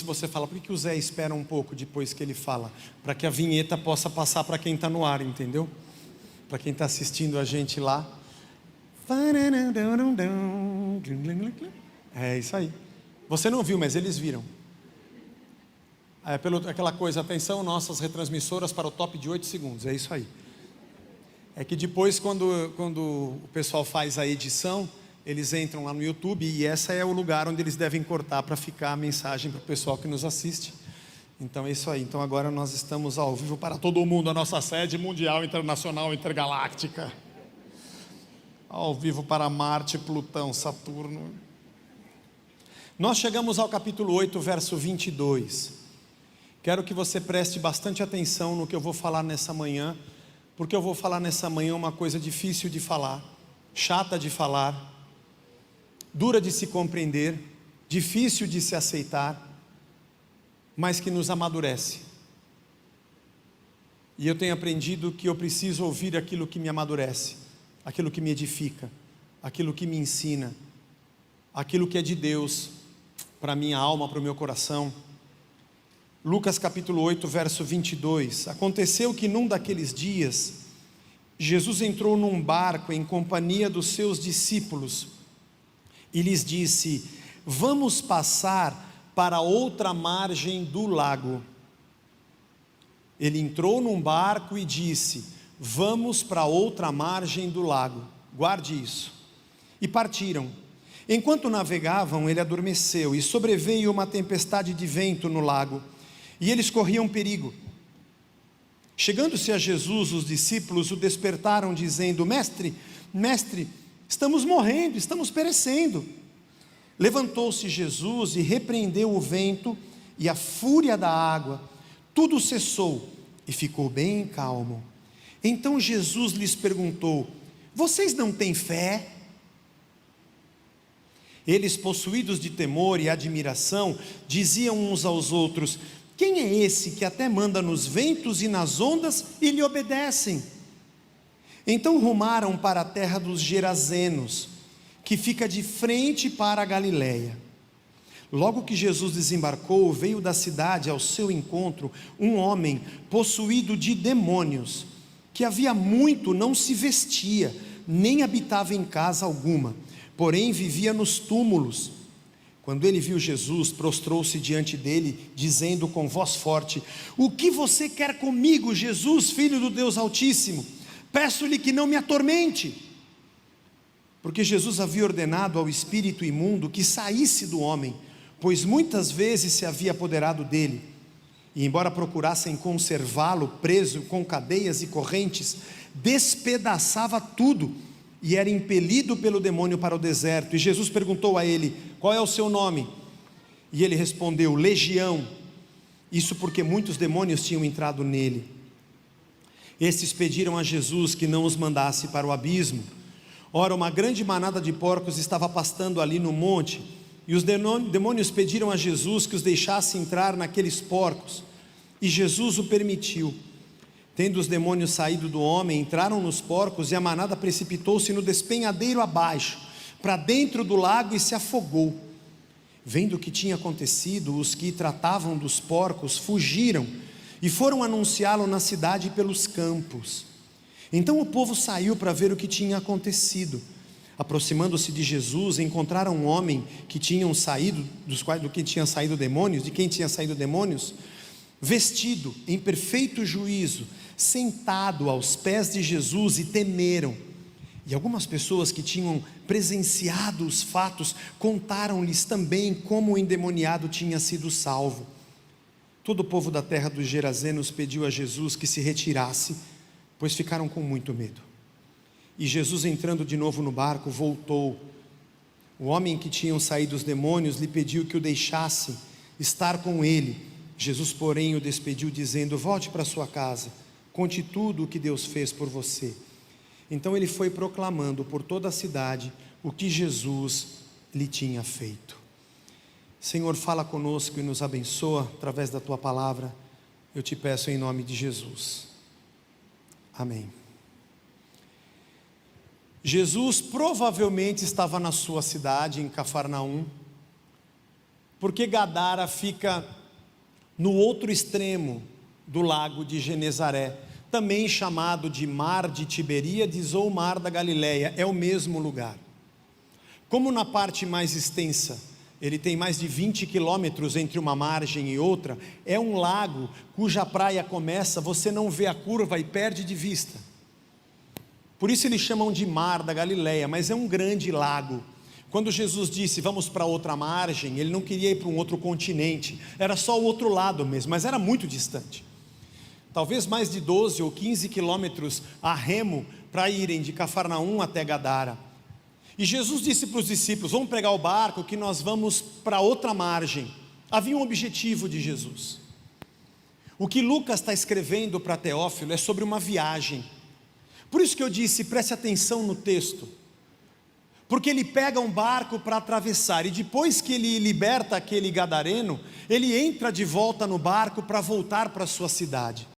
você fala, por que o Zé espera um pouco depois que ele fala? Para que a vinheta possa passar para quem está no ar, entendeu? Para quem está assistindo a gente lá. É isso aí. Você não viu, mas eles viram. É aquela coisa, atenção, nossas retransmissoras para o top de 8 segundos, é isso aí. É que depois, quando o pessoal faz a edição, eles entram lá no YouTube e esse é o lugar onde eles devem cortar para ficar a mensagem para o pessoal que nos assiste. Então é isso aí. Então agora nós estamos ao vivo para todo mundo, a nossa sede mundial, internacional, intergaláctica. Ao vivo para Marte, Plutão, Saturno. Nós chegamos ao capítulo 8, verso 22. Quero que você preste bastante atenção no que eu vou falar nessa manhã, porque eu vou falar nessa manhã uma coisa difícil de falar, chata de falar, dura de se compreender, difícil de se aceitar, mas que nos amadurece. E eu tenho aprendido que eu preciso ouvir aquilo que me amadurece, aquilo que me edifica, aquilo que me ensina, aquilo que é de Deus, para a minha alma, para o meu coração. Lucas capítulo 8, verso 22. Aconteceu que num daqueles dias, Jesus entrou num barco em companhia dos seus discípulos e lhes disse: vamos passar para outra margem do lago. Ele entrou num barco e disse: vamos para outra margem do lago. Guarde isso. E partiram. Enquanto navegavam, ele adormeceu e sobreveio uma tempestade de vento no lago, e eles corriam perigo. Chegando-se a Jesus, os discípulos o despertaram dizendo: mestre, mestre, estamos morrendo, estamos perecendo. Levantou-se Jesus e repreendeu o vento e a fúria da água. Tudo cessou e ficou bem calmo. Então Jesus lhes perguntou: vocês não têm fé? Eles, possuídos de temor e admiração, diziam uns aos outros: quem é esse que até manda nos ventos e nas ondas e lhe obedecem? Então rumaram para a terra dos Gerazenos, que fica de frente para a Galileia. Logo que Jesus desembarcou, veio da cidade ao seu encontro um homem possuído de demônios, que havia muito não se vestia, nem habitava em casa alguma, porém vivia nos túmulos. Quando ele viu Jesus, prostrou-se diante dele, dizendo com voz forte: o que você quer comigo, Jesus, Filho do Deus Altíssimo? Peço-lhe que não me atormente. Porque Jesus havia ordenado ao espírito imundo que saísse do homem, pois muitas vezes se havia apoderado dele. E embora procurassem conservá-lo preso com cadeias e correntes, despedaçava tudo, e era impelido pelo demônio para o deserto. E Jesus perguntou a ele: qual é o seu nome? E ele respondeu: Legião. Isso porque muitos demônios tinham entrado nele. Estes pediram a Jesus que não os mandasse para o abismo. Ora, uma grande manada de porcos estava pastando ali no monte, e os demônios pediram a Jesus que os deixasse entrar naqueles porcos, e Jesus o permitiu. Tendo os demônios saído do homem, entraram nos porcos, e a manada precipitou-se no despenhadeiro abaixo, para dentro do lago, e se afogou. Vendo o que tinha acontecido, os que tratavam dos porcos fugiram, e foram anunciá-lo na cidade e pelos campos. Então o povo saiu para ver o que tinha acontecido. Aproximando-se de Jesus, encontraram um homem que tinham saído, de quem tinham saído demônios, vestido em perfeito juízo, sentado aos pés de Jesus, e temeram. E algumas pessoas que tinham presenciado os fatos contaram-lhes também como o endemoniado tinha sido salvo. Todo o povo da terra dos Gerazenos pediu a Jesus que se retirasse, pois ficaram com muito medo. E Jesus, entrando de novo no barco, voltou. O homem que tinham saído os demônios lhe pediu que o deixasse estar com ele. Jesus, porém, o despediu dizendo: volte para sua casa, conte tudo o que Deus fez por você. Então ele foi proclamando por toda a cidade o que Jesus lhe tinha feito. Senhor, fala conosco e nos abençoa através da tua palavra. Eu te peço em nome de Jesus. Amém. Jesus provavelmente estava na sua cidade, em Cafarnaum, porque Gadara fica no outro extremo do lago de Genezaré, também chamado de Mar de Tiberíades ou Mar da Galileia, é o mesmo lugar. Como na parte mais extensa, ele tem mais de 20 quilômetros entre uma margem e outra, é um lago cuja praia começa, você não vê a curva e perde de vista. Por isso eles chamam de Mar da Galileia, mas é um grande lago. Quando Jesus disse, vamos para outra margem, ele não queria ir para um outro continente, era só o outro lado mesmo, mas era muito distante. Talvez mais de 12 ou 15 quilômetros a remo para irem de Cafarnaum até Gadara. E Jesus disse para os discípulos, vamos pegar o barco que nós vamos para outra margem. Havia um objetivo de Jesus. O que Lucas está escrevendo para Teófilo é sobre uma viagem. Por isso que eu disse, preste atenção no texto. Porque ele pega um barco para atravessar, e depois que ele liberta aquele gadareno, ele entra de volta no barco para voltar para a sua cidade.